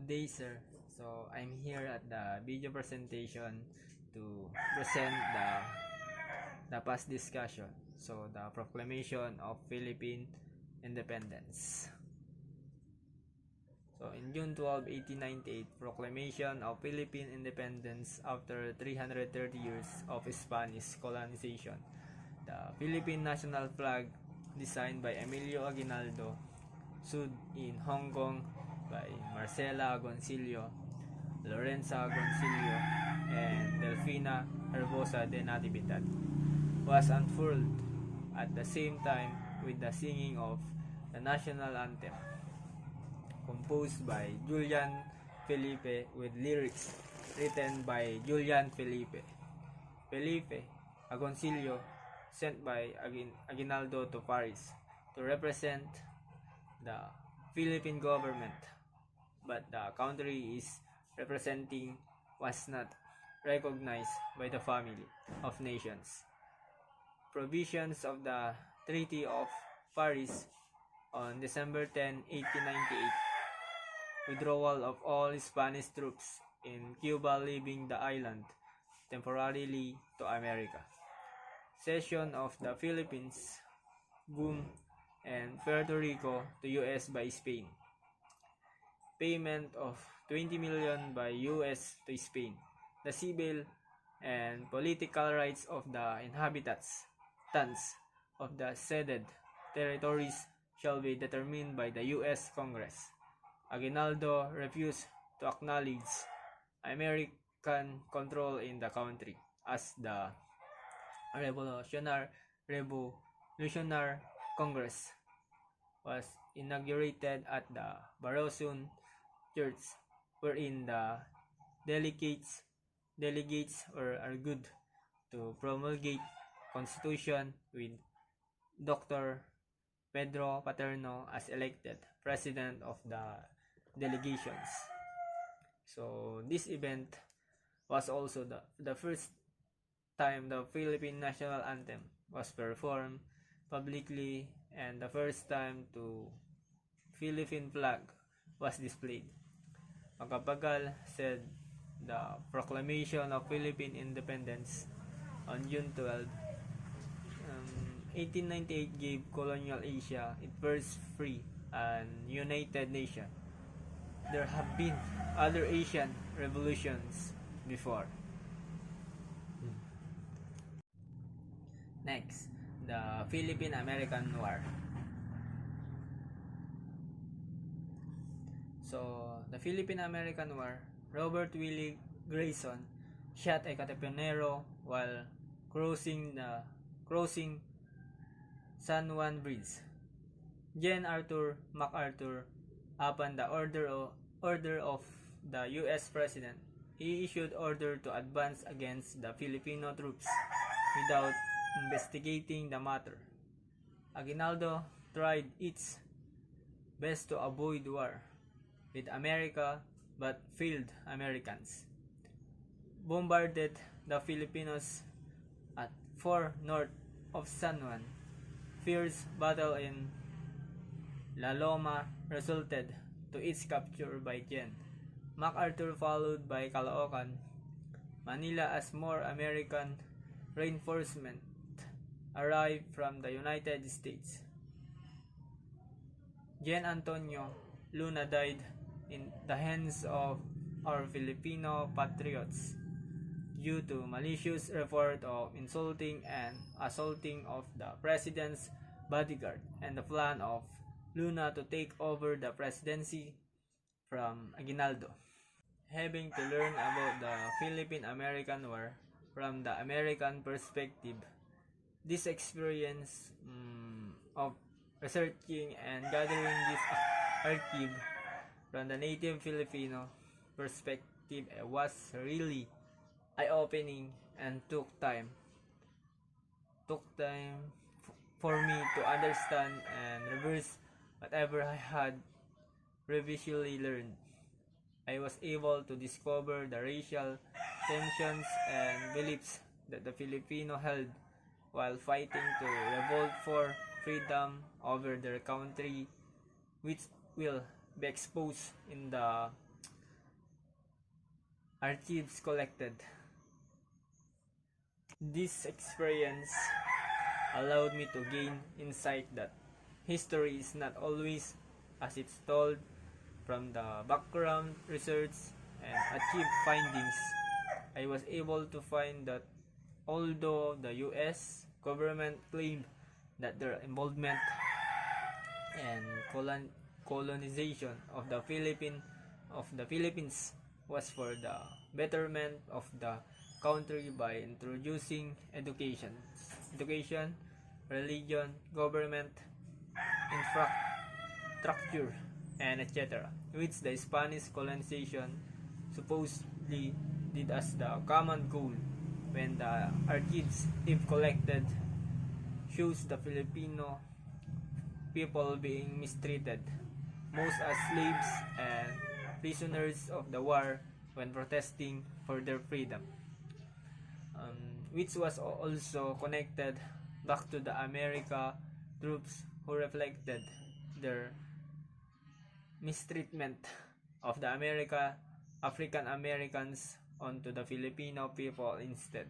Good day, sir. So I'm here at the video presentation to present the past discussion. So the proclamation of Philippine Independence. So in June 12, 1898, proclamation of Philippine Independence after 330 years of Spanish colonization. The Philippine national flag, designed by Emilio Aguinaldo, sued in Hong Kong by Marcela Agoncillo, Lorenza Agoncillo, and Delfina Herbosa de Natividad, was unfurled at the same time with the singing of the national anthem, composed by Julian Felipe with lyrics written by Julian Felipe. Felipe Agoncillo sent by Aguinaldo to Paris to represent the Philippine government, but the country is representing was not recognized by the family of nations. Provisions of the Treaty of Paris on December 10, 1898, withdrawal of all Spanish troops in Cuba leaving the island temporarily to America, cession of the Philippines, Guam, and Puerto Rico to U.S. by Spain, payment of $20 million by U.S. to Spain, the civil and political rights of the inhabitants of the ceded territories shall be determined by the U.S. Congress. Aguinaldo refused to acknowledge American control in the country as the Revolutionary Congress was inaugurated at the Barosun Church, wherein the delegates were argued to promulgate Constitution with Dr. Pedro Paterno as elected president of the delegations. So this event was also the first time the Philippine national anthem was performed publicly, and the first time the Philippine flag was displayed. Macapagal said the proclamation of Philippine Independence on June 12, 1898 gave colonial Asia its first free and united nation. There have been other Asian revolutions before. Next, the Philippine-American War. So, the Philippine-American War, Robert Willie Grayson shot a Katipunero while crossing San Juan Bridge. John Arthur MacArthur, upon the order of the U.S. President, he issued order to advance against the Filipino troops without investigating the matter. Aguinaldo tried its best to avoid war with America, but failed Americans. Bombarded the Filipinos at 4 north of San Juan. Fierce battle in La Loma resulted to its capture by Jen. MacArthur, followed by Caloocan, Manila, as more American reinforcement arrived from the United States. Jean Antonio Luna died in the hands of our Filipino patriots due to malicious report of insulting and assaulting of the president's bodyguard and the plan of Luna to take over the presidency from Aguinaldo. Having to learn about the Philippine-American War from the American perspective, this experience of researching and gathering this archive from the native Filipino perspective was really eye-opening and took time for me to understand and reverse whatever I had previously learned. I was able to discover the racial tensions and beliefs that the Filipino held while fighting to revolt for freedom over their country, which will be exposed in the archives collected. This experience allowed me to gain insight that history is not always as it's told. From the background research and achieved findings, I was able to find that although the US government claimed that their involvement and colonization of the Philippines was for the betterment of the country by introducing education, religion, government, infrastructure, and etc., which the Spanish colonization supposedly did as the common goal. When the archives, if collected, shows the Filipino people being mistreated, most as slaves and prisoners of the war when protesting for their freedom, which was also connected back to the America troops who reflected their mistreatment of the African Americans onto the Filipino people instead.